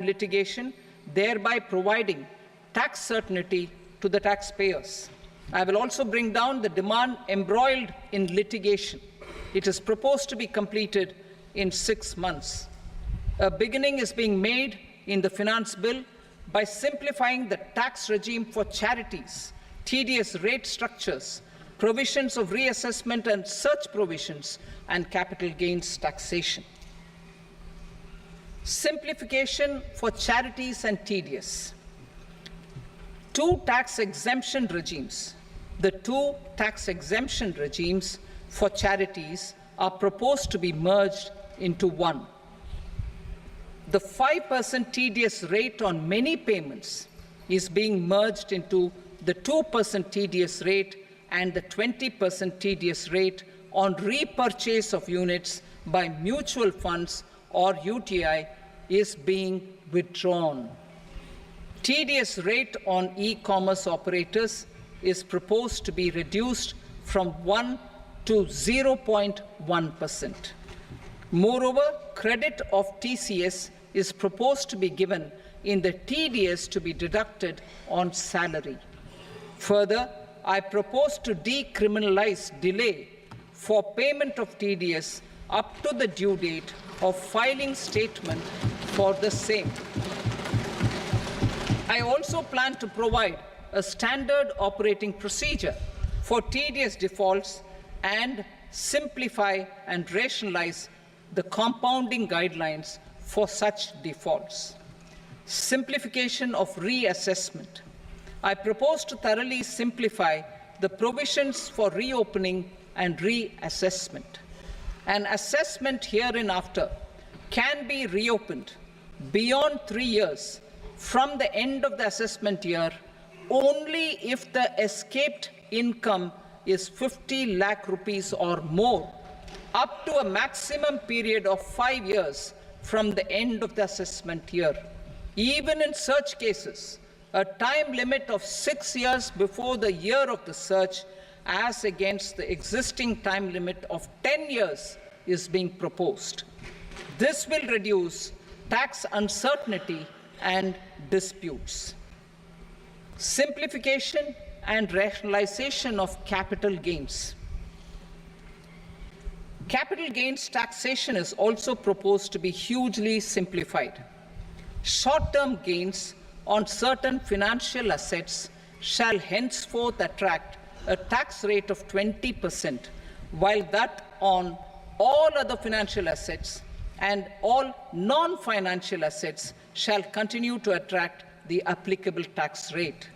litigation, thereby providing tax certainty to the taxpayers. I will also bring down the demand embroiled in litigation. It is proposed to be completed in 6 months. A beginning is being made in the Finance Bill by simplifying the tax regime for charities, tedious rate structures, provisions of reassessment and such provisions, and capital gains taxation. Simplification for charities and tedious. Two tax exemption regimes. The two tax exemption regimes for charities are proposed to be merged into one. The 5% tedious rate on many payments is being merged into the 2% tedious rate, and the 20% tedious rate on repurchase of units by mutual funds or UTI is being withdrawn. Tedious rate on e-commerce operators is proposed to be reduced from 1 to 0.1%. Moreover, credit of TCS is proposed to be given in the TDS to be deducted on salary. Further, I propose to decriminalize delay for payment of TDS up to the due date of filing statement for the same. I also plan to provide a standard operating procedure for TDS defaults and simplify and rationalize the compounding guidelines for such defaults. Simplification of reassessment. I propose to thoroughly simplify the provisions for reopening and reassessment. An assessment hereinafter can be reopened beyond 3 years from the end of the assessment year only if the escaped income is 50 lakh rupees or more, up to a maximum period of 5 years from the end of the assessment year. Even in such cases, a time limit of 6 years before the year of the search, as against the existing time limit of 10 years, is being proposed. This will reduce tax uncertainty and disputes. Simplification and rationalization of capital gains. Capital gains taxation is also proposed to be hugely simplified. Short-term gains on certain financial assets shall henceforth attract a tax rate of 20%, while that on all other financial assets and all non-financial assets shall continue to attract the applicable tax rate.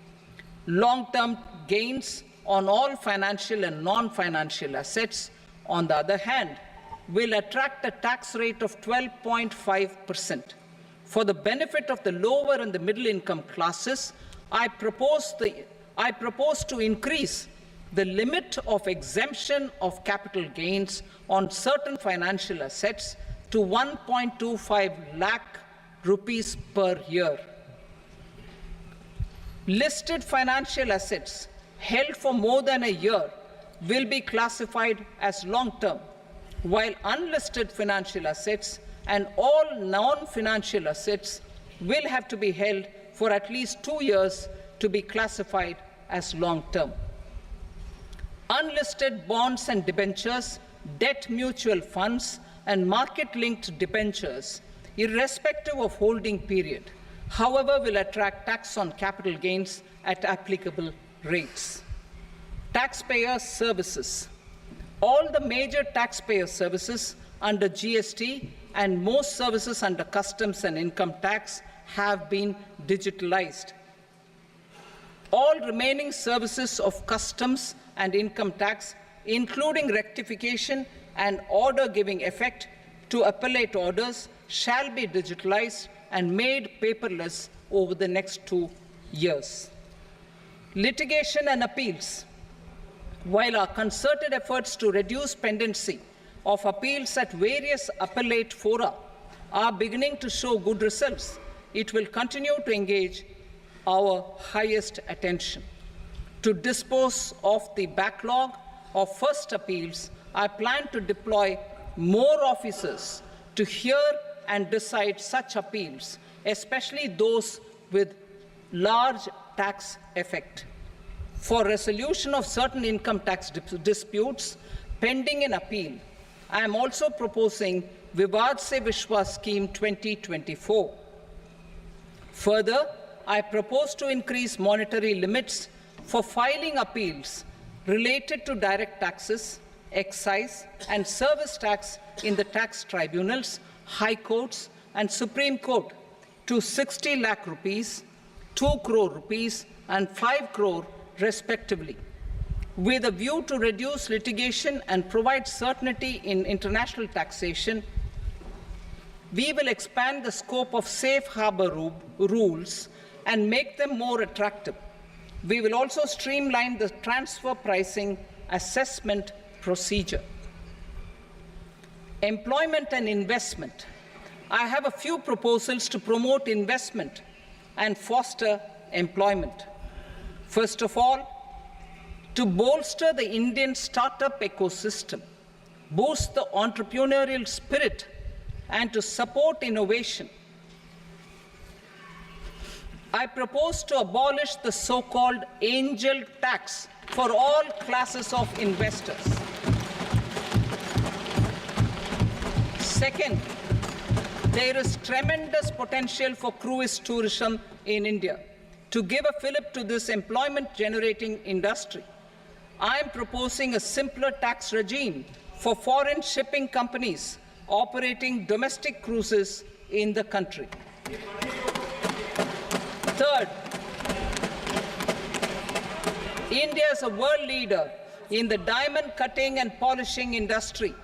Long-term gains on all financial and non-financial assets, on the other hand, will attract a tax rate of 12.5%. For the benefit of the lower and the middle income classes, I propose to increase the limit of exemption of capital gains on certain financial assets to 1.25 lakh rupees per year. Listed financial assets held for more than a year will be classified as long-term, while unlisted financial assets and all non-financial assets will have to be held for at least 2 years to be classified as long-term. Unlisted bonds and debentures, debt mutual funds, and market-linked debentures, irrespective of holding period, however, will attract tax on capital gains at applicable rates. Taxpayer services. All the major taxpayer services under GST and most services under customs and income tax have been digitalized. All remaining services of customs and income tax, including rectification and order giving effect to appellate orders, shall be digitalized and made paperless over the next 2 years. Litigation and appeals. While our concerted efforts to reduce pendency of appeals at various appellate fora are beginning to show good results, it will continue to engage our highest attention. To dispose of the backlog of first appeals, I plan to deploy more officers to hear and decide such appeals especially those with large tax effect. For resolution of certain income tax disputes pending in appeal, I am also proposing Vivad Se Vishwas Scheme 2024. Further, I propose to increase monetary limits for filing appeals related to direct taxes, excise and service tax in the tax tribunals, high courts and Supreme Court to 60 lakh rupees, 2 crore rupees and 5 crore respectively, with a view to reduce litigation and provide certainty in international taxation. We will expand the scope of safe harbor rules and make them more attractive. We will also streamline the transfer pricing assessment procedure. Employment and investment. I have a few proposals to promote investment and foster employment. First of all, to bolster the Indian startup ecosystem, boost the entrepreneurial spirit, and to support innovation, I propose to abolish the so-called angel tax for all classes of investors. Second, there is tremendous potential for cruise tourism in India. To give a fillip to this employment-generating industry, I am proposing a simpler tax regime for foreign shipping companies operating domestic cruises in the country. Third, India is a world leader in the diamond cutting and polishing industry,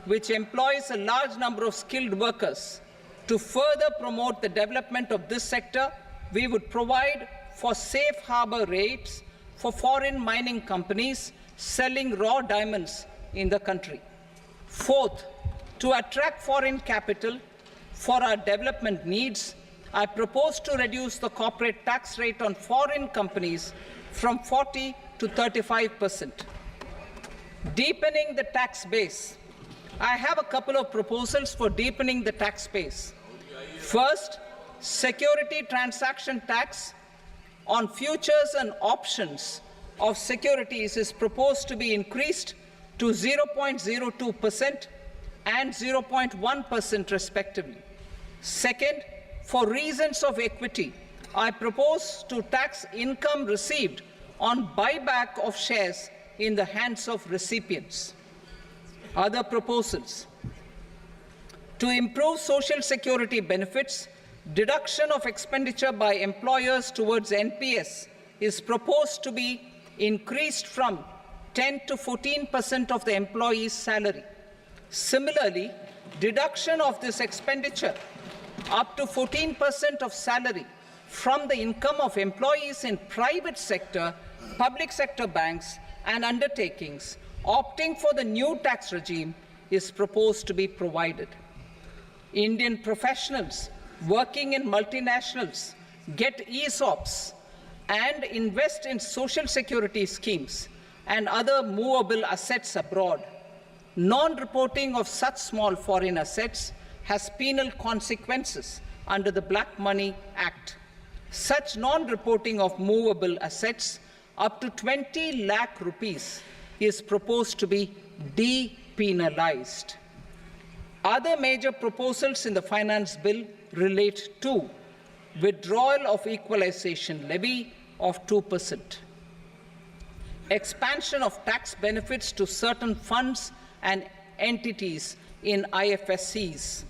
which employs a large number of skilled workers. To further promote the development of this sector, we would provide for safe harbor rates for foreign mining companies selling raw diamonds in the country. Fourth, to attract foreign capital for our development needs, I propose to reduce the corporate tax rate on foreign companies from 40 to 35%. Deepening the tax base. I have a couple of proposals for deepening the tax base. First, security transaction tax on futures and options of securities is proposed to be increased to 0.02% and 0.1% respectively. Second, for reasons of equity, I propose to tax income received on buyback of shares in the hands of recipients. Other proposals. To improve social security benefits, deduction of expenditure by employers towards NPS is proposed to be increased from 10 to 14% of the employee's salary. Similarly, deduction of this expenditure up to 14% of salary from the income of employees in private sector, public sector banks and undertakings opting for the new tax regime is proposed to be provided. Indian professionals working in multinationals get ESOPs and invest in social security schemes and other movable assets abroad. Non-reporting of such small foreign assets has penal consequences under the Black Money Act. Such non-reporting of movable assets up to 20 lakh rupees is proposed to be depenalized. Other major proposals in the finance bill relate to withdrawal of equalization levy of 2%, expansion of tax benefits to certain funds and entities in IFSCs,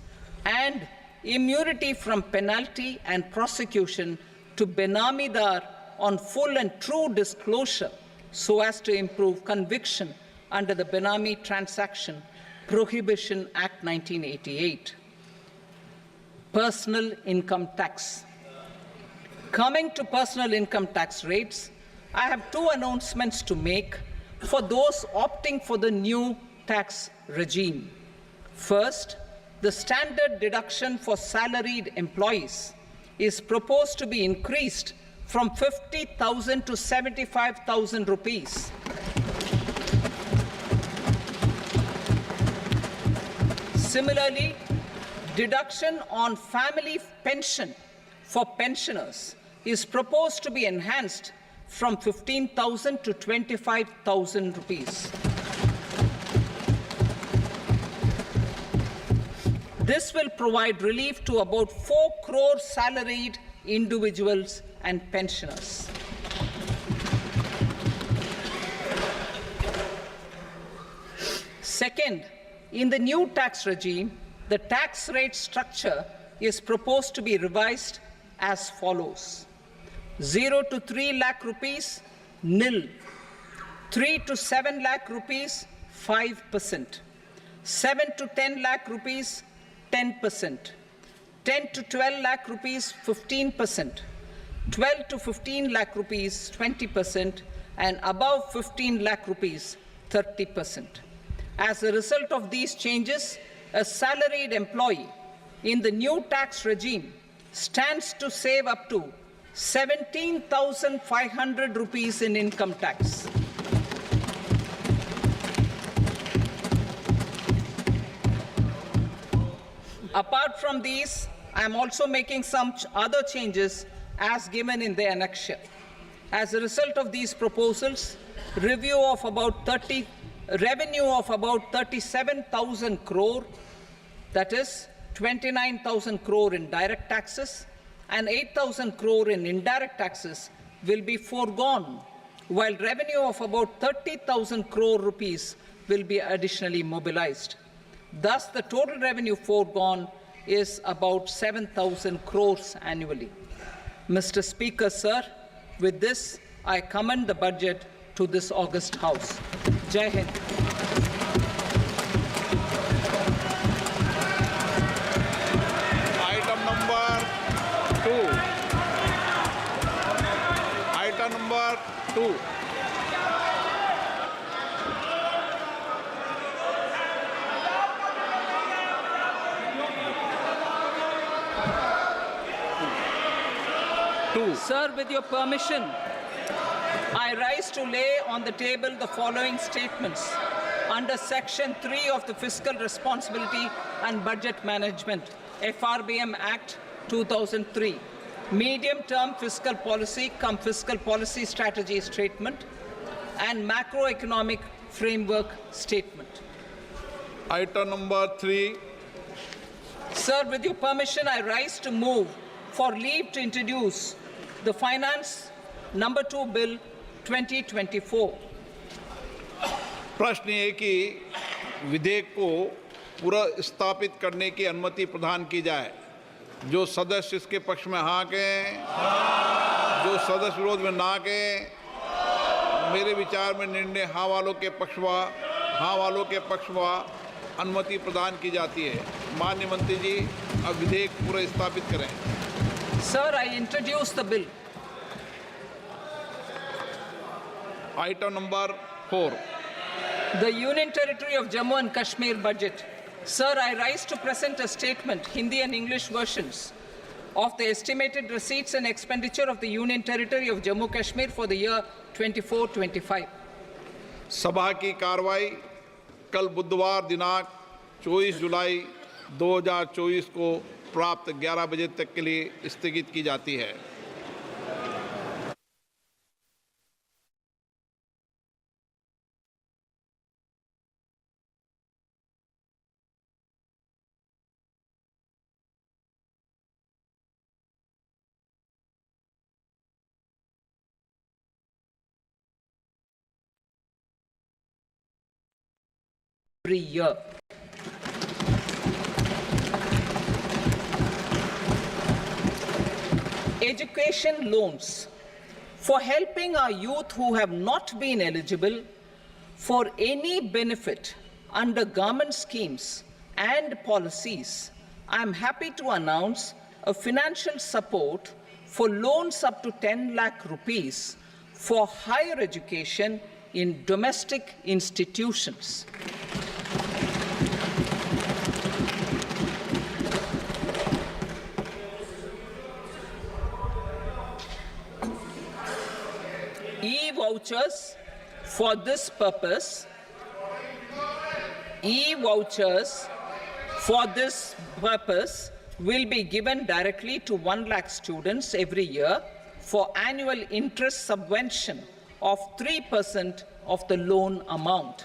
and immunity from penalty and prosecution to Benamidar on full and true disclosure so as to improve conviction under the Benami Transaction Prohibition Act 1988. Personal income tax. Coming to personal income tax rates, I have two announcements to make for those opting for the new tax regime. First, the standard deduction for salaried employees is proposed to be increased from 50,000 to 75,000 rupees. Similarly, deduction on family pension for pensioners is proposed to be enhanced from 15,000 to 25,000 rupees. This will provide relief to about 4 crore salaried individuals and pensioners. Second, in the new tax regime, the tax rate structure is proposed to be revised as follows: 0 to 3 lakh rupees, nil; 3 to 7 lakh rupees, 5%; 7 to 10 lakh rupees, 10%; 10 to 12 lakh rupees, 15%; 12 to 15 lakh rupees, 20%; and above 15 lakh rupees, 30%. As a result of these changes, a salaried employee in the new tax regime stands to save up to 17,500 rupees in income tax. Apart from these, I am also making some other changes as given in the annexure. As a result of these proposals, revenue of about 37,000 crore, that is 29,000 crore in direct taxes and 8,000 crore in indirect taxes, will be foregone, while revenue of about 30,000 crore rupees will be additionally mobilized. Thus, the total revenue foregone is about 7,000 crores annually. Mr. Speaker, sir, with this, I commend the budget to this august House. Jai Hind. Item number 2. Item number 2. Sir, with your permission, I rise to lay on the table the following statements under Section 3 of the Fiscal Responsibility and Budget Management, FRBM Act 2003, medium-term fiscal policy cum fiscal policy strategy statement, and macroeconomic framework statement. Item number 3. Sir, with your permission, I rise to move for leave to introduce the Finance Number 2 Bill 2024. प्रश्न ये कि विधेयक को पुनर्स्थापित करने की अनुमति प्रदान की जाए। जो सदस्य इसके पक्ष में हाँ कहें, जो सदस्य विरोध में ना कहें। मेरे विचार में निर्णय हाँ वालों के पक्ष में अनुमति प्रदान की जाती है। माननीय मंत्री जी, अब विधेयक पुनर्स्थापित करें। Sir, I introduce the bill. Item number 4. The Union Territory of Jammu and Kashmir budget. Sir, I rise to present a statement, Hindi and English versions, of the estimated receipts and expenditure of the Union Territory of Jammu and Kashmir for the year 24-25. सभा की कार्रवाई कल बुधवार दिनांक 24 जुलाई 2024 को प्राप्त 11 बजे तक के लिए स्थगित की जाती है। Every year. Education loans for helping our youth who have not been eligible for any benefit under government schemes and policies. I am happy to announce a financial support for loans up to 10 lakh rupees for higher education in domestic institutions. E-vouchers for this purpose, will be given directly to 1 lakh students every year for annual interest subvention of 3% of the loan amount.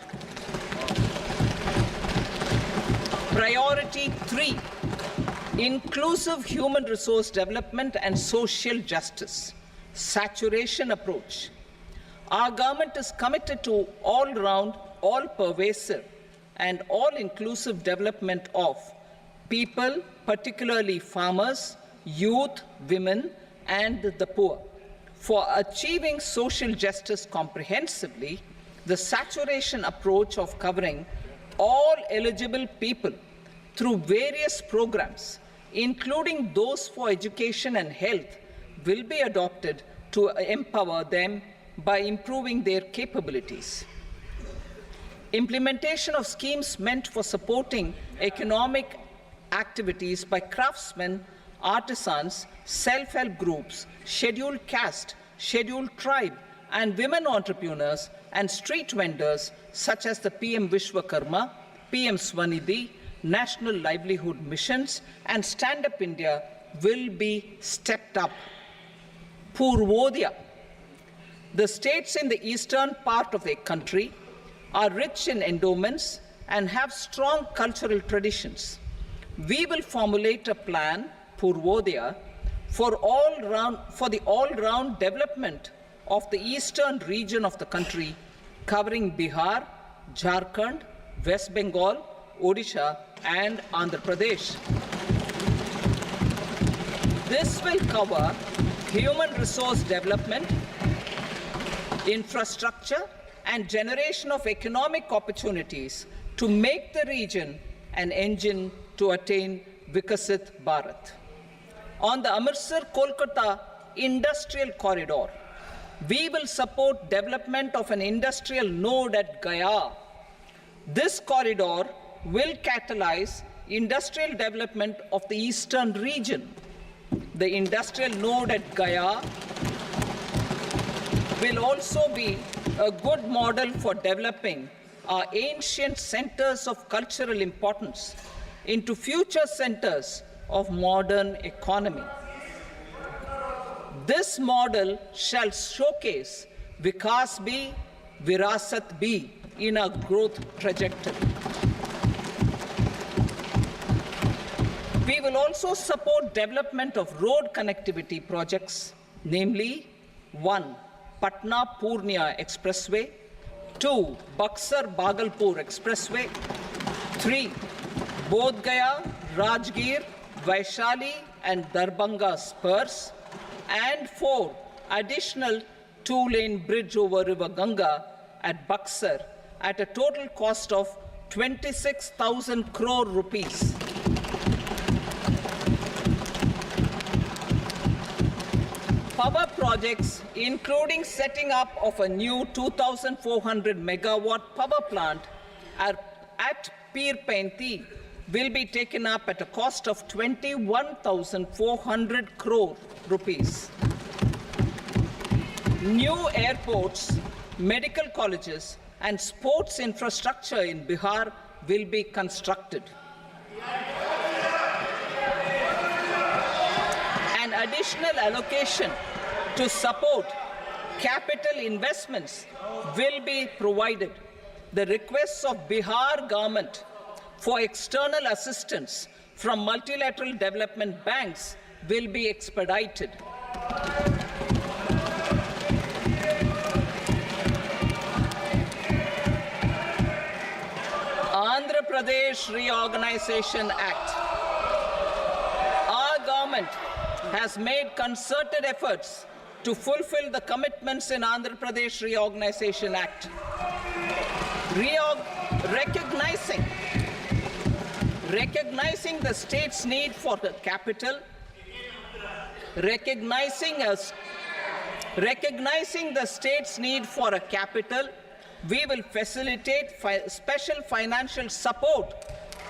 Priority 3, inclusive human resource development and social justice, saturation approach. Our government is committed to all-round, all-pervasive, and all-inclusive development of people, particularly farmers, youth, women, and the poor. For achieving social justice comprehensively, the saturation approach of covering all eligible people through various programs, including those for education and health, will be adopted to empower them by improving their capabilities. Implementation of schemes meant for supporting economic activities by craftsmen, artisans, self-help groups, scheduled caste, scheduled tribe, and women entrepreneurs and street vendors such as the PM Vishwakarma, PM Swanidhi, National Livelihood Missions, and Stand Up India will be stepped up. Purvodaya. The states in the eastern part of the country are rich in endowments and have strong cultural traditions. We will formulate a plan, Purvodaya, for the all-round development of the eastern region of the country, covering Bihar, Jharkhand, West Bengal, Odisha, and Andhra Pradesh. This will cover human resource development, infrastructure, and generation of economic opportunities to make the region an engine to attain Vikasit Bharat. On the Amritsar-Kolkata industrial corridor, we will support development of an industrial node at Gaya. This corridor will catalyze industrial development of the eastern region. The industrial node at Gaya will also be a good model for developing our ancient centers of cultural importance into future centers of modern economy. This model shall showcase Vikas B, Virasat B in our growth trajectory. We will also support development of road connectivity projects, namely 1. Patna-Purnia Expressway, 2. Buxar-Bhagalpur Expressway, 3. Bodh Gaya, Rajgir, Vaishali and Darbhanga spurs, and 4. Additional 2-lane bridge over River Ganga at Buxar at a total cost of 26,000 crore rupees. Power projects, including setting up of a new 2,400 megawatt power plant at Pir Painti, will be taken up at a cost of 21,400 crore rupees. New airports, medical colleges, and sports infrastructure in Bihar will be constructed. An additional allocation to support capital investments will be provided. The requests of Bihar government for external assistance from multilateral development banks will be expedited. Andhra Pradesh Reorganization Act. Our government has made concerted efforts to fulfill the commitments in Andhra Pradesh Reorganization Act. Recognizing the state's need for the capital, recognizing the state's need for a capital, we will facilitate special financial support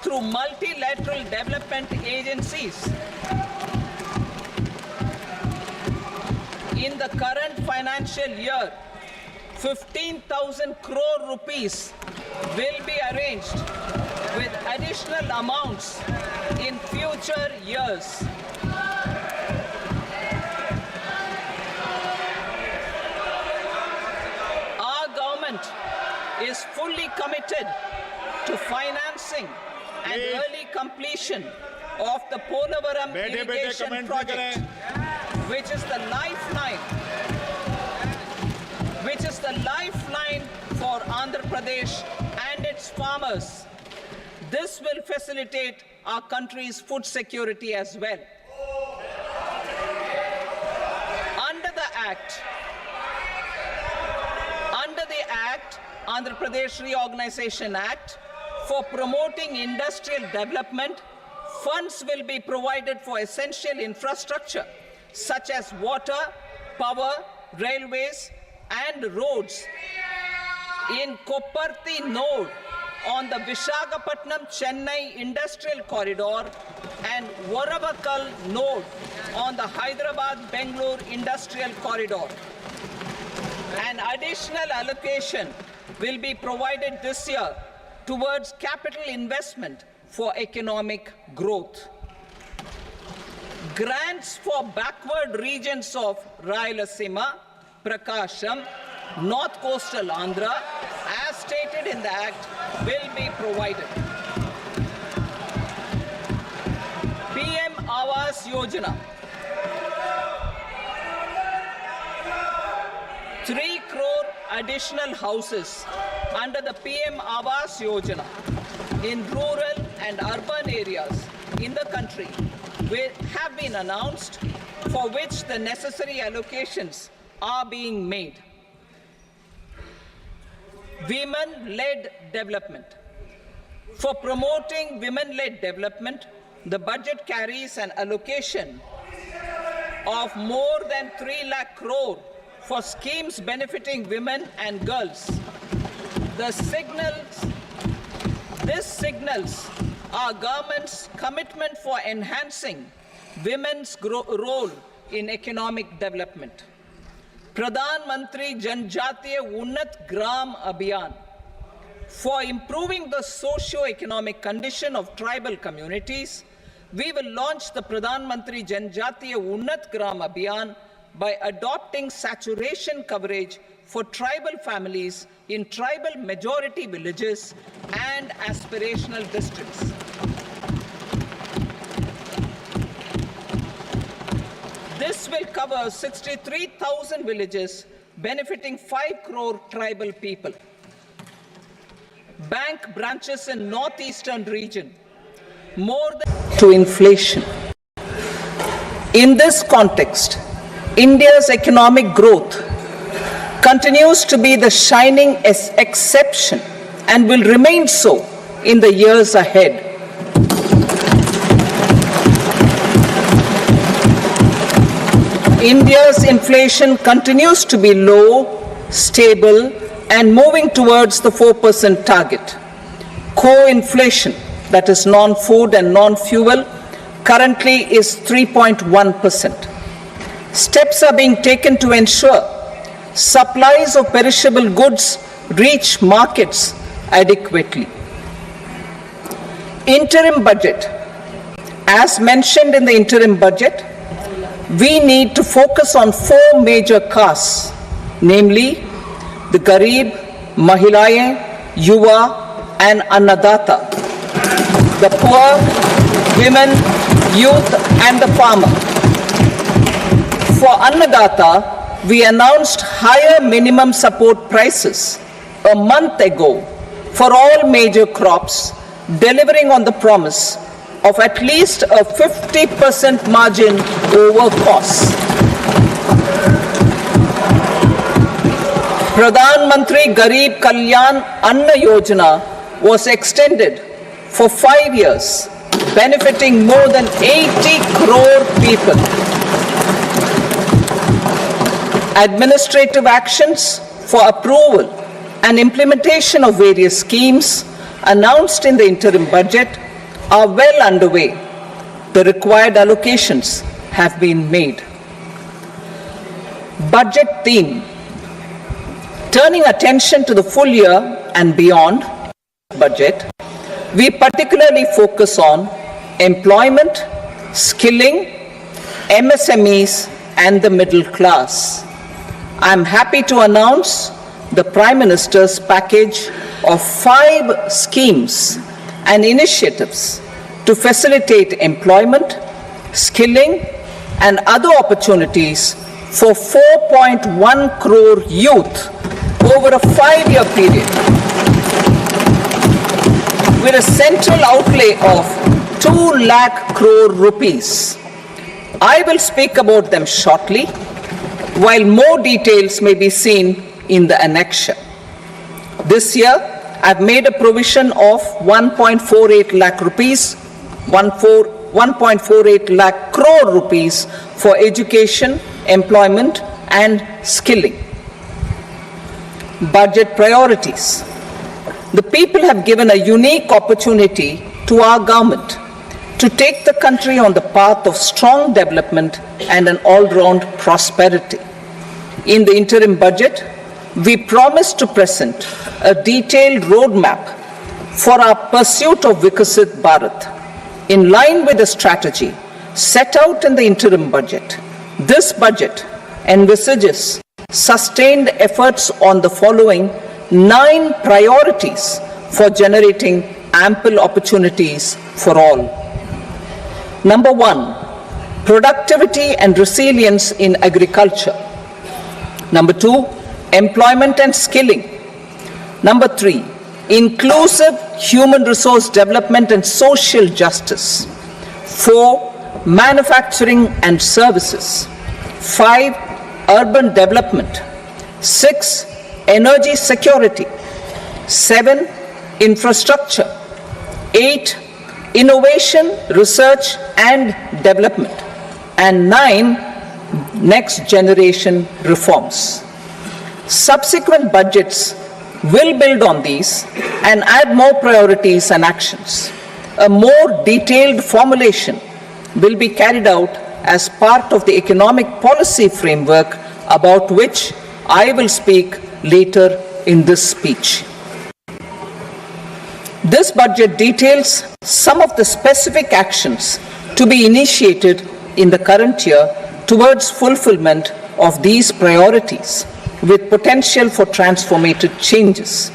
through multilateral development agencies. In the current financial year, 15,000 crore rupees will be arranged with additional amounts in future future years. Our government is fully committed to financing and early completion of the Polavaram irrigation project, which is the lifeline for Andhra Pradesh and its farmers. This will facilitate our country's food security as well. Under the Act, Andhra Pradesh Reorganization Act, for promoting industrial development, funds will be provided for essential infrastructure such as water, power, railways, and roads in Kopparthi node on the Visakhapatnam-Chennai industrial corridor and Varavakal node on the Hyderabad-Bangalore industrial corridor. An additional allocation will be provided this year towards capital investment for economic growth. Grants for backward regions of Rayalaseema, Prakasham, North Coastal Andhra, as stated in the Act, will be provided. PM Awas Yojana. 3 crore additional houses under the PM Awas Yojana in rural and urban areas in the country have been announced, for which the necessary allocations are being made. Women-led development. For promoting women-led development, the budget carries an allocation of more than 3 lakh crore for schemes benefiting women and girls. This signals our government's commitment for enhancing women's role in economic development. Pradhan Mantri Janjatiya Unnat Gram Abhiyan. For improving the socio-economic condition of tribal communities, we will launch the Pradhan Mantri Janjatiya Unnat Gram Abhiyan by adopting saturation coverage for tribal families in tribal majority villages and aspirational districts. This will cover 63,000 villages, benefiting 5 crore tribal people. Bank branches in northeastern region, more than to inflation. In this context, India's economic growth continues to be the shining exception and will remain so in the years ahead. India's inflation continues to be low, stable, and moving towards the 4% target. Core inflation, that is non-food and non-fuel, currently is 3.1%. Steps are being taken to ensure supplies of perishable goods reach markets adequately. Interim budget. As mentioned in the interim budget, we need to focus on 4 major castes, namely the Garib, Mahilaye, Yuva, and Annadata, the poor, women, youth, and the farmer. For Annadata, we announced higher minimum support prices a month ago for all major crops, delivering on the promise of at least a 50% margin over costs. Pradhan Mantri Garib Kalyan Anna Yojana was extended for 5 years, benefiting more than 80 crore people. Administrative actions for approval and implementation of various schemes announced in the interim budget are well underway. The required allocations have been made. Budget theme. Turning attention to the full year and beyond budget, we particularly focus on employment, skilling, MSMEs, and the middle class. I am happy to announce the Prime Minister's package of 5 schemes and initiatives to facilitate employment, skilling, and other opportunities for 4.1 crore youth over a 5-year period, with a central outlay of 2 lakh crore rupees. I will speak about them shortly, while more details may be seen in the annexure. This year, I've made a provision of 1.48 lakh rupees, 1.48 lakh crore rupees for education, employment, and skilling. Budget priorities. The people have given a unique opportunity to our government to take the country on the path of strong development and an all-round prosperity. In the interim budget, we promise to present a detailed roadmap for our pursuit of Vikasit Bharat. In line with the strategy set out in the interim budget, this budget envisages sustained efforts on the following 9 priorities for generating ample opportunities for all. Number 1, productivity and resilience in agriculture. Number 2, employment and skilling. Number 3, inclusive human resource development and social justice. 4, manufacturing and services. 5, urban development. 6, energy security. 7, infrastructure. 8, innovation, research and development. And 9, next generation reforms. Subsequent budgets will build on these and add more priorities and actions. A more detailed formulation will be carried out as part of the economic policy framework, about which I will speak later in this speech. This budget details some of the specific actions to be initiated in the current year towards fulfillment of these priorities, with potential for transformative changes.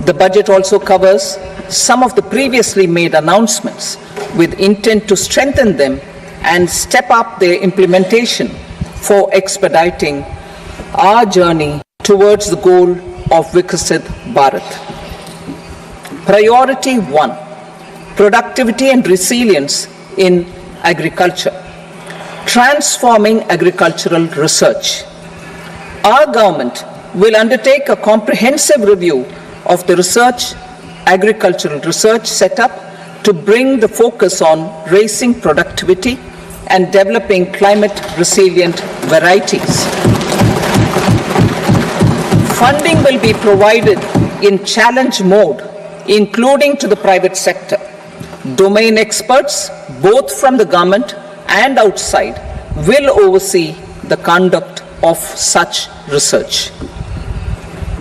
The budget also covers some of the previously made announcements with intent to strengthen them and step up their implementation for expediting our journey towards the goal of Vikasit Bharat. Priority 1, productivity and resilience in agriculture. Transforming agricultural research. Our government will undertake a comprehensive review of the agricultural research setup to bring the focus on raising productivity and developing climate-resilient varieties. Funding will be provided in challenge mode, including to the private sector. Domain experts, both from the government and outside, will oversee the conduct of such research.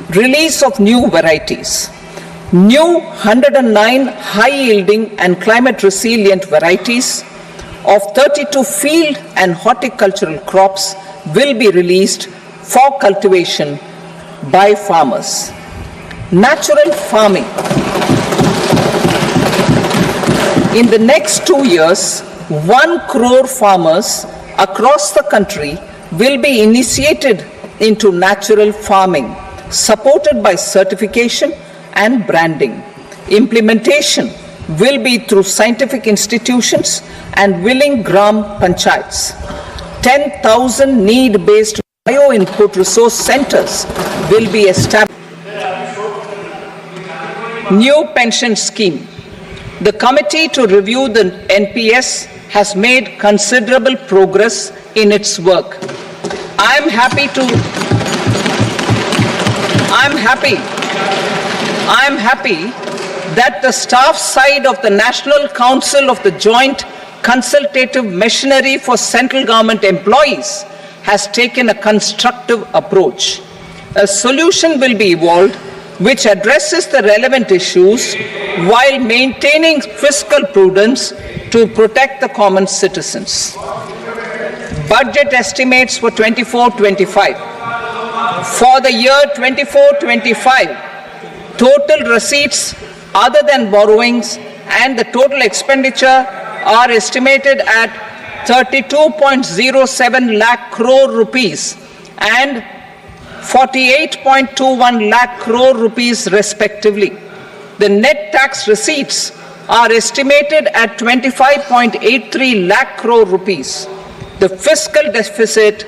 Release of new varieties. New 109 high-yielding and climate-resilient varieties of 32 field and horticultural crops will be released for cultivation by farmers. Natural farming. In the next 2 years, 1 crore farmers across the country will be initiated into natural farming, supported by certification and branding. Implementation will be through scientific institutions and willing gram panchayats. 10,000 need-based bio-input resource centers will be established. New pension scheme. The committee to review the NPS has made considerable progress in its work. I am happy that the staff side of the National Council of the Joint Consultative Machinery for Central Government Employees has taken a constructive approach. A solution will be evolved which addresses the relevant issues while maintaining fiscal prudence to protect the common citizens. Budget estimates for 24-25. For the year 24-25, total receipts other than borrowings and the total expenditure are estimated at 32.07 lakh crore rupees and 48.21 lakh crore rupees respectively. The net tax receipts are estimated at 25.83 lakh crore rupees. The fiscal deficit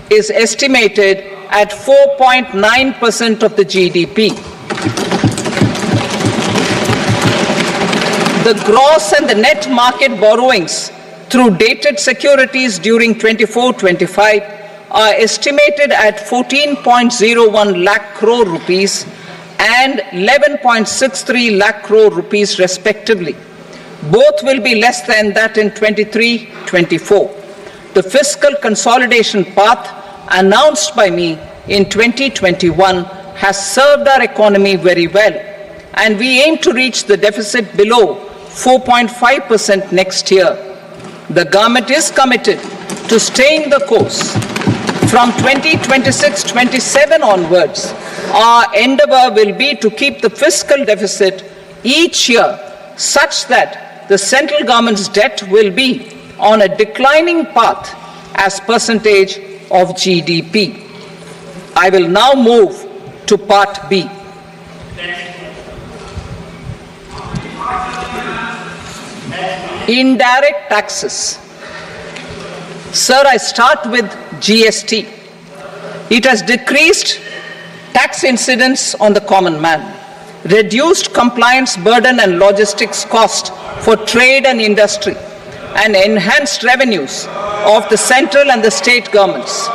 is estimated at 4.9% of the GDP. The gross and the net market borrowings through dated securities during 24-25 are estimated at 14.01 lakh crore rupees and 11.63 lakh crore rupees respectively. Both will be less than that in 23-24. The fiscal consolidation path announced by me in 2021 has served our economy very well, and we aim to reach the deficit below 4.5% next year. The government is committed to staying the course. From 2026-27 onwards, our endeavor will be to keep the fiscal deficit each year such that the central government's debt will be on a declining path as percentage of GDP. I will now move to Part B. Indirect taxes. Sir, I start with GST. It has decreased tax incidence on the common man, reduced compliance burden and logistics cost for trade and industry, and enhanced revenues of the central and the state governments.